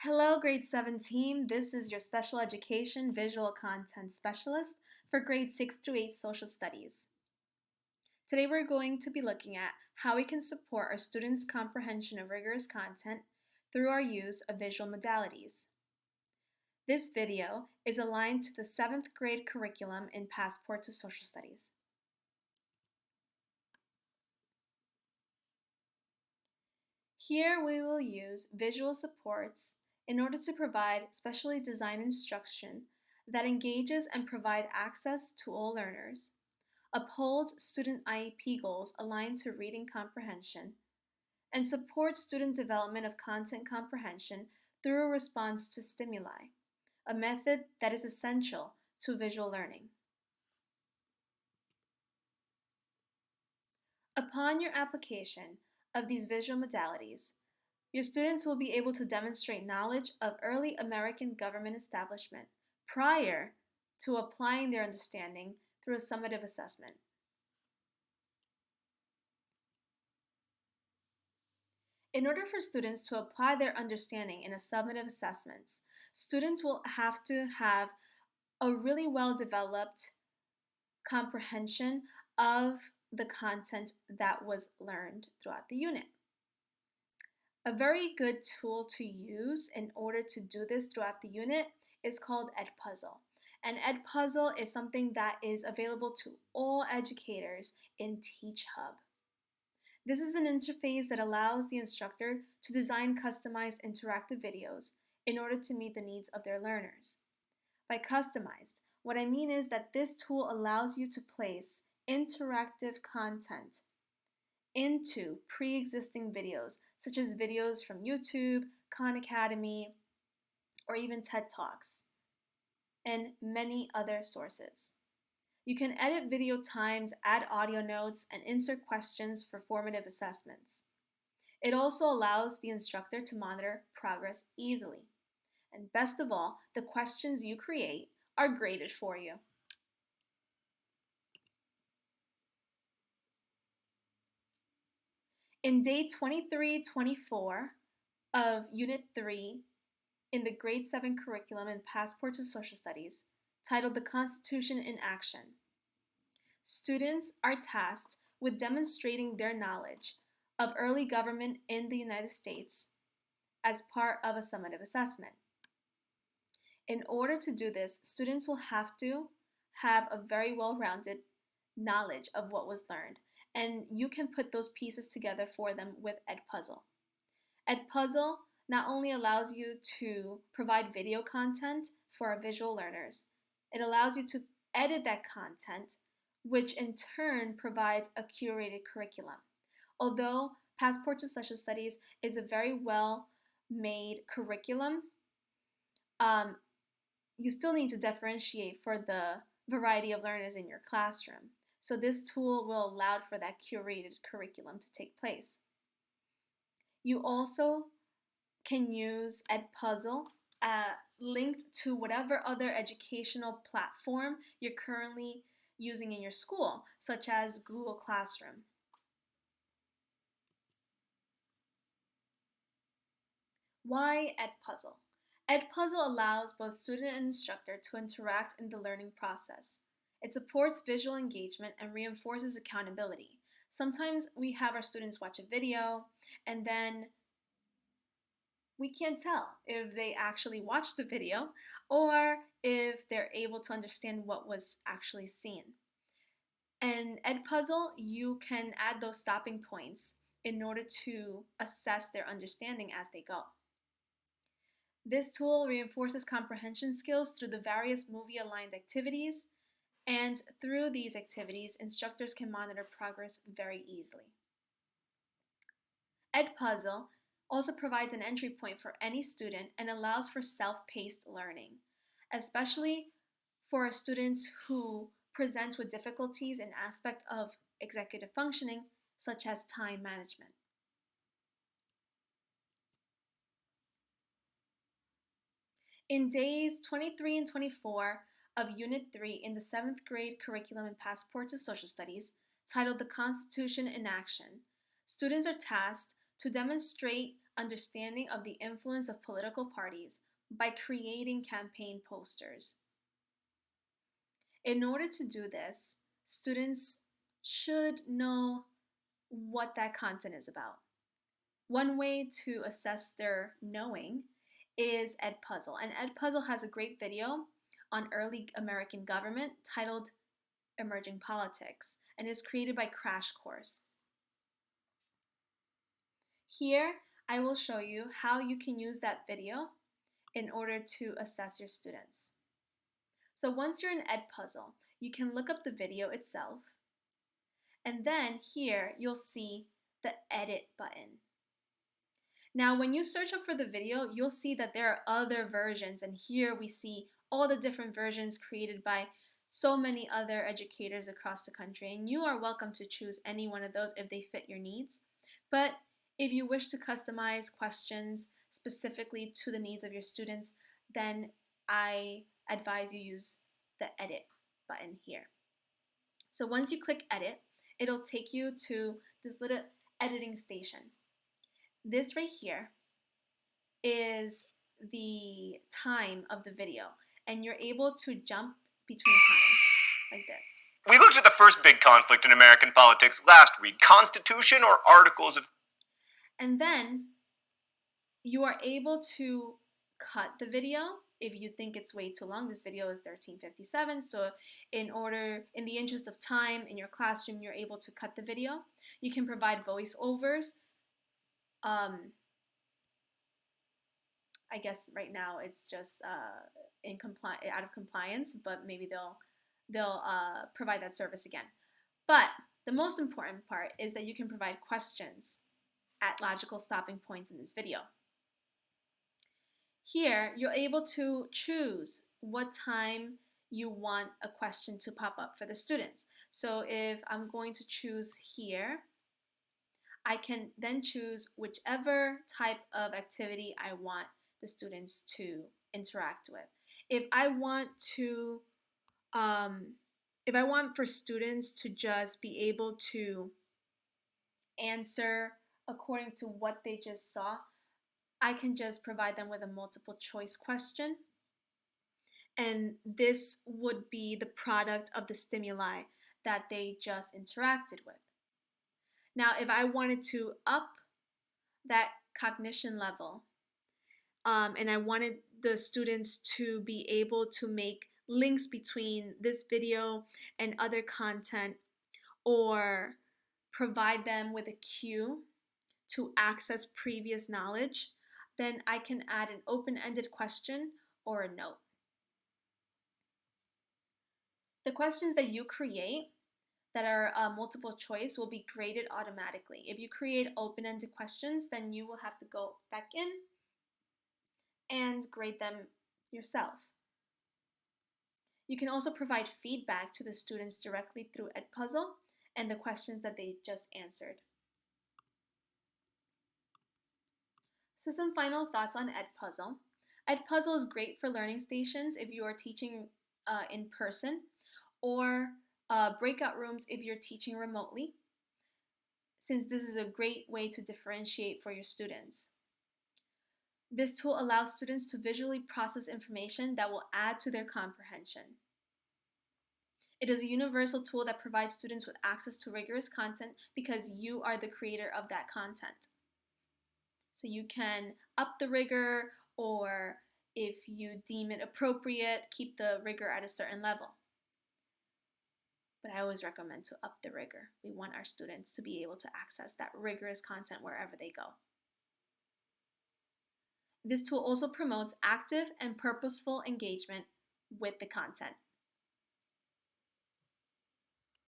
Hello, grade 7 team. This is your special education visual content specialist for grade 6 through 8 social studies. Today we're going to be looking at how we can support our students' comprehension of rigorous content through our use of visual modalities. This video is aligned to the 7th grade curriculum in Passport to Social Studies. Here we will use visual supports in order to provide specially designed instruction that engages and provide access to all learners, upholds student IEP goals aligned to reading comprehension, and supports student development of content comprehension through a response to stimuli, a method that is essential to visual learning. Upon your application of these visual modalities, your students will be able to demonstrate knowledge of early American government establishment prior to applying their understanding through a summative assessment. In order for students to apply their understanding in a summative assessment, students will have to have a really well-developed comprehension of the content that was learned throughout the unit. A very good tool to use in order to do this throughout the unit is called EdPuzzle. And EdPuzzle is something that is available to all educators in TeachHub. This is an interface that allows the instructor to design customized interactive videos in order to meet the needs of their learners. By customized, what I mean is that this tool allows you to place interactive content into pre-existing videos, such as videos from YouTube, Khan Academy, or even TED Talks, and many other sources. You can edit video times, add audio notes, and insert questions for formative assessments. It also allows the instructor to monitor progress easily. And best of all, the questions you create are graded for you. In day 23-24 of Unit 3 in the Grade 7 curriculum in Passport to Social Studies, titled The Constitution in Action, students are tasked with demonstrating their knowledge of early government in the United States as part of a summative assessment. In order to do this, students will have to have a very well-rounded knowledge of what was learned, and you can put those pieces together for them with EdPuzzle. EdPuzzle not only allows you to provide video content for our visual learners, it allows you to edit that content, which in turn provides a curated curriculum. Although Passport to Social Studies is a very well-made curriculum, you still need to differentiate for the variety of learners in your classroom. So this tool will allow for that curated curriculum to take place. You also can use EdPuzzle linked to whatever other educational platform you're currently using in your school, such as Google Classroom. Why EdPuzzle? EdPuzzle allows both student and instructor to interact in the learning process. It supports visual engagement and reinforces accountability. Sometimes we have our students watch a video and then we can't tell if they actually watched the video or if they're able to understand what was actually seen. In EdPuzzle, you can add those stopping points in order to assess their understanding as they go. This tool reinforces comprehension skills through the various movie-aligned activities, and through these activities, instructors can monitor progress very easily. EdPuzzle also provides an entry point for any student and allows for self-paced learning, especially for students who present with difficulties in aspects of executive functioning, such as time management. In days 23 and 24 of Unit 3 in the 7th grade curriculum in Passport to Social Studies, titled The Constitution in Action, students are tasked to demonstrate understanding of the influence of political parties by creating campaign posters. In order to do this, students should know what that content is about. One way to assess their knowing is EdPuzzle, and EdPuzzle has a great video on early American government titled Emerging Politics, and is created by Crash Course. Here, I will show you how you can use that video in order to assess your students. So once you're in EdPuzzle, you can look up the video itself, and then here you'll see the Edit button. Now, when you search up for the video, you'll see that there are other versions, and here we see all the different versions created by so many other educators across the country, and you are welcome to choose any one of those if they fit your needs. But if you wish to customize questions specifically to the needs of your students, then I advise you use the Edit button here. So once you click Edit, it'll take you to this little editing station. This right here is the time of the video, and you're able to jump between times like this. We looked at the first big conflict in American politics last week, Constitution or Articles of... And then you are able to cut the video if you think it's way too long. This video is 13:57, so in the interest of time in your classroom, you're able to cut the video. You can provide voiceovers. I guess right now it's just out of compliance, but maybe they'll provide that service again. But the most important part is that you can provide questions at logical stopping points in this video. Here, you're able to choose what time you want a question to pop up for the students. So if I'm going to choose here, I can then choose whichever type of activity I want the students to interact with. If I want for students to just be able to answer according to what they just saw, I can just provide them with a multiple choice question. And this would be the product of the stimuli that they just interacted with. Now, if I wanted to up that cognition level, and I wanted the students to be able to make links between this video and other content, or provide them with a cue to access previous knowledge, then I can add an open-ended question or a note. The questions that you create that are multiple choice will be graded automatically. If you create open-ended questions, then you will have to go back in and grade them yourself. You can also provide feedback to the students directly through EdPuzzle and the questions that they just answered. So some final thoughts on EdPuzzle. EdPuzzle is great for learning stations if you are teaching in person, or breakout rooms if you're teaching remotely, since this is a great way to differentiate for your students. This tool allows students to visually process information that will add to their comprehension. It is a universal tool that provides students with access to rigorous content because you are the creator of that content. So you can up the rigor, or if you deem it appropriate, keep the rigor at a certain level. But I always recommend to up the rigor. We want our students to be able to access that rigorous content wherever they go. This tool also promotes active and purposeful engagement with the content.